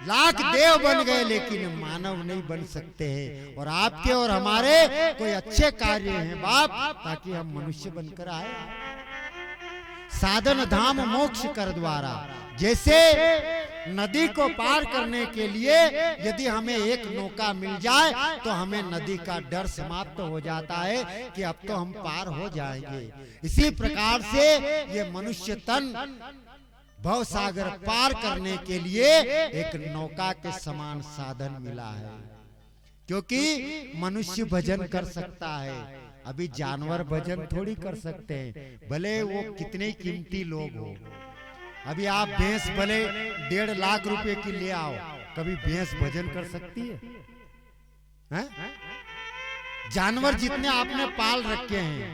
लाख देव बन गए लेकिन मानव नहीं बन सकते हैं। और आपके और हमारे कोई अच्छे कार्य हैं बाप, ताकि हम मनुष्य बनकर आए। साधन धाम मोक्ष कर द्वारा, जैसे नदी को पार करने के लिए यदि हमें एक नौका मिल जाए तो हमें नदी का डर समाप्त हो जाता है कि अब तो हम पार हो जाएंगे। इसी प्रकार से ये मनुष्य तन भव सागर पार करने के लिए एक नौका के समान साधन मिला है। क्योंकि मनुष्य भजन कर सकता है, अभी जानवर भजन थोड़ी कर सकते हैं, भले वो कितने कीमती लोग हो। अभी आप भैंस भले 1.5 लाख रुपए की ले आओ, कभी भैंस भजन कर सकती है? जानवर जितने आपने पाल रखे हैं,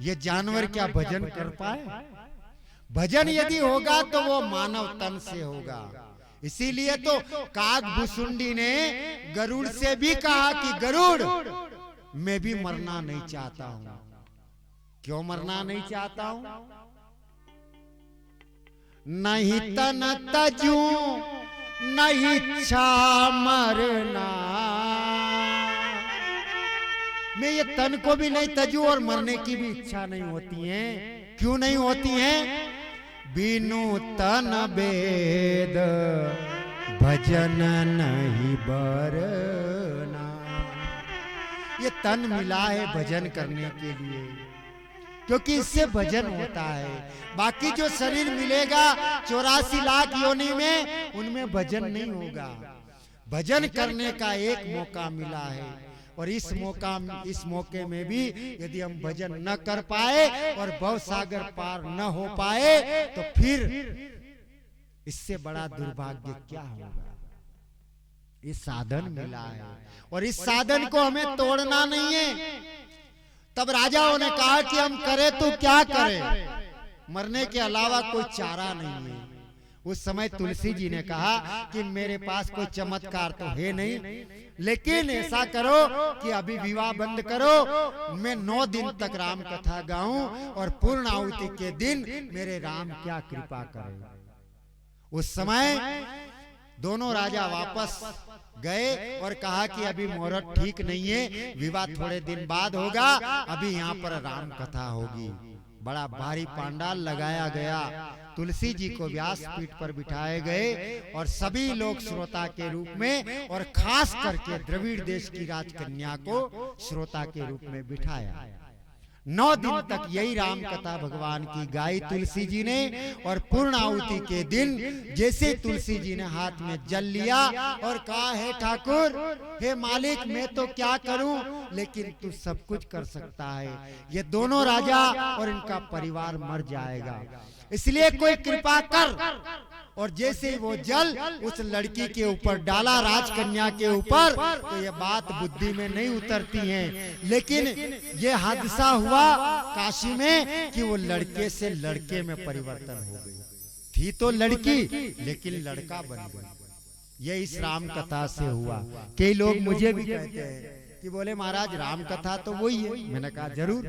ये जानवर क्या भजन कर पाए? भजन यदि होगा तो वो मानव तन से होगा। इसीलिए तो कागभुसुंडी ने गरुड़ से भी कहा कि गरुड़ मैं भी मरना नहीं चाहता हूं। क्यों मरना नहीं चाहता हूं? नहीं तन तजू नहीं इच्छा मरना, मैं ये तन को भी नहीं तजू और मरने की भी इच्छा नहीं होती है। क्यों नहीं होती है? बिनु तन बेद भजन नहीं बरना। ये तन मिला है भजन करने के लिए, क्योंकि इससे भजन होता है। बाकी जो शरीर मिलेगा 84 लाख योनि में, उनमें भजन नहीं होगा। भजन करने का एक मौका मिला है, और इस मौके में भी यदि हम भजन न कर पाए और भव सागर पार न हो पाए तो फिर इससे बड़ा दुर्भाग्य क्या होगा। ये साधन मिला है और इस साधन को हमें तोड़ना नहीं है। तब राजाओं ने कहा कि हम करें तो क्या करें, मरने के अलावा कोई चारा नहीं है। उस समय तुलसी जी ने कहा कि मेरे पास कोई चमत्कार तो है नहीं, लेकिन ऐसा करो कि अभी विवाह बंद करो, मैं 9 दिन तक राम कथा गाऊं और पूर्ण आहुति के दिन मेरे राम क्या कृपा करें। उस समय दोनों राजा वापस गए और कहा कि अभी मुहूर्त ठीक नहीं है, विवाह थोड़े दिन बाद होगा, अभी यहाँ पर राम कथा होगी। बड़ा भारी पांडाल लगाया गया, तुलसी जी को व्यास पीठ पर बिठाए गए और सभी लोग श्रोता के रूप में, और खास करके द्रविड़ देश की राजकन्या को श्रोता के रूप में बिठाया। 9 दिन तक यही राम कथा भगवान की गाई तुलसी जी ने। और पूर्ण आहुति के दिन जैसे तुलसी जी ने हाथ में जल लिया और कहा, हे ठाकुर, हे मालिक, मैं तो क्या करूं, लेकिन तू सब कुछ कर सकता है। ये दोनों राजा और इनका परिवार मर जाएगा, इसलिए कोई कृपा कर। और जैसे वो जल उस लड़की के ऊपर डाला, राजकन्या के ऊपर, तो ये बात बुद्धि में नहीं उतरती है। लेकिन ये हादसा हुआ काशी में कि वो लड़के से लड़के में परिवर्तन हो गई। थी तो लड़की लेकिन लड़का बन गई। ये इस राम कथा से हुआ। कई लोग मुझे भी कहते हैं कि बोले महाराज राम कथा तो वही है। मैंने कहा जरूर,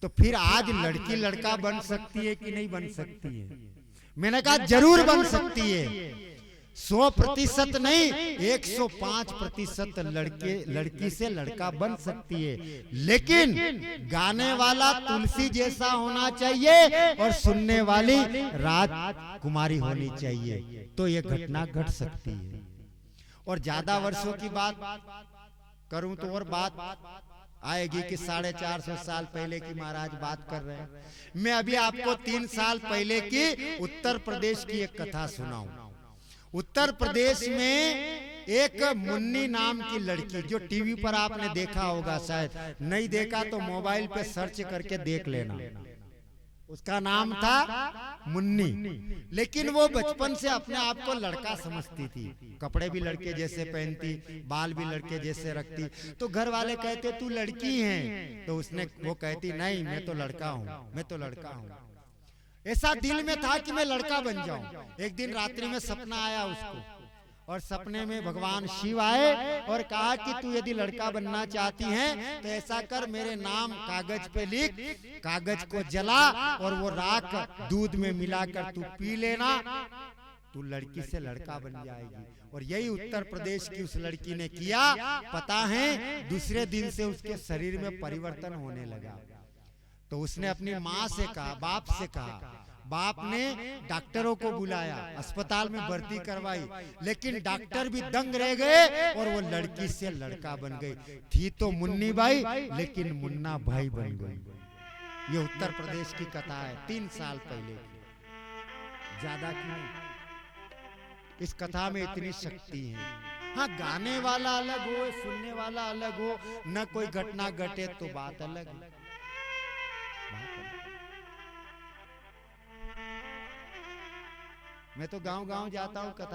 तो फिर आज लड़की लड़का बन सकती है कि नहीं बन सकती है? मैंने कहा जरूर बन सकती है। 100% नहीं, 105% लड़की से लड़का बन सकती है। लेकिन गाने वाला तुलसी जैसा होना चाहिए और सुनने वाली राजकुमारी होनी चाहिए, तो ये घटना घट सकती है। और ज्यादा वर्षों की बात करूं तो और बात आएगी कि 450 साल पहले की महाराज बात कर रहे हैं। मैं अभी आपको 3 साल पहले की उत्तर प्रदेश की एक कथा सुनाऊं। उत्तर प्रदेश में एक मुन्नी नाम की लड़की, जो टीवी पर आपने देखा होगा, शायद नहीं देखा तो मोबाइल पे सर्च करके देख लेना, उसका नाम था मुन्नी। लेकिन वो बचपन से अपने आप को लड़का समझती थी, कपड़े भी लड़के जैसे पहनती, बाल भी लड़के जैसे रखती। तो घर वाले कहते तू लड़की है, तो वो कहती नहीं, मैं तो लड़का हूँ, मैं तो लड़का हूँ। ऐसा दिल में था कि मैं लड़का बन जाऊं। एक दिन रात्रि में सपना आया उसको, और सपने में भगवान शिव आए और कहा कि तू यदि लड़का बनना चाहती है तो ऐसा कर, मेरे नाम कागज पे लिख, कागज को जला और वो राख दूध में मिलाकर तू पी लेना, तू लड़की से लड़का बन जाएगी। और यही उत्तर प्रदेश की उस लड़की ने किया। पता है दूसरे दिन से उसके शरीर में परिवर्तन होने लगा। तो उसने अपनी माँ से कहा, बाप से कहा। बाप ने डॉक्टरों को बुलाया, अस्पताल में भर्ती करवाई, लेकिन डॉक्टर भी दंग रह गए और वो लड़की से लड़का बन गई। थी तो मुन्नी बाई, लेकिन मुन्ना भाई बन गई। ये उत्तर प्रदेश की कथा है, 3 साल पहले की, ज्यादा की नहीं। इस कथा में इतनी शक्ति है। हाँ, गाने वाला अलग हो, सुनने वाला अलग हो, न कोई घटना घटे तो बात अलग है। मैं तो गांव-गांव जाता हूँ कथा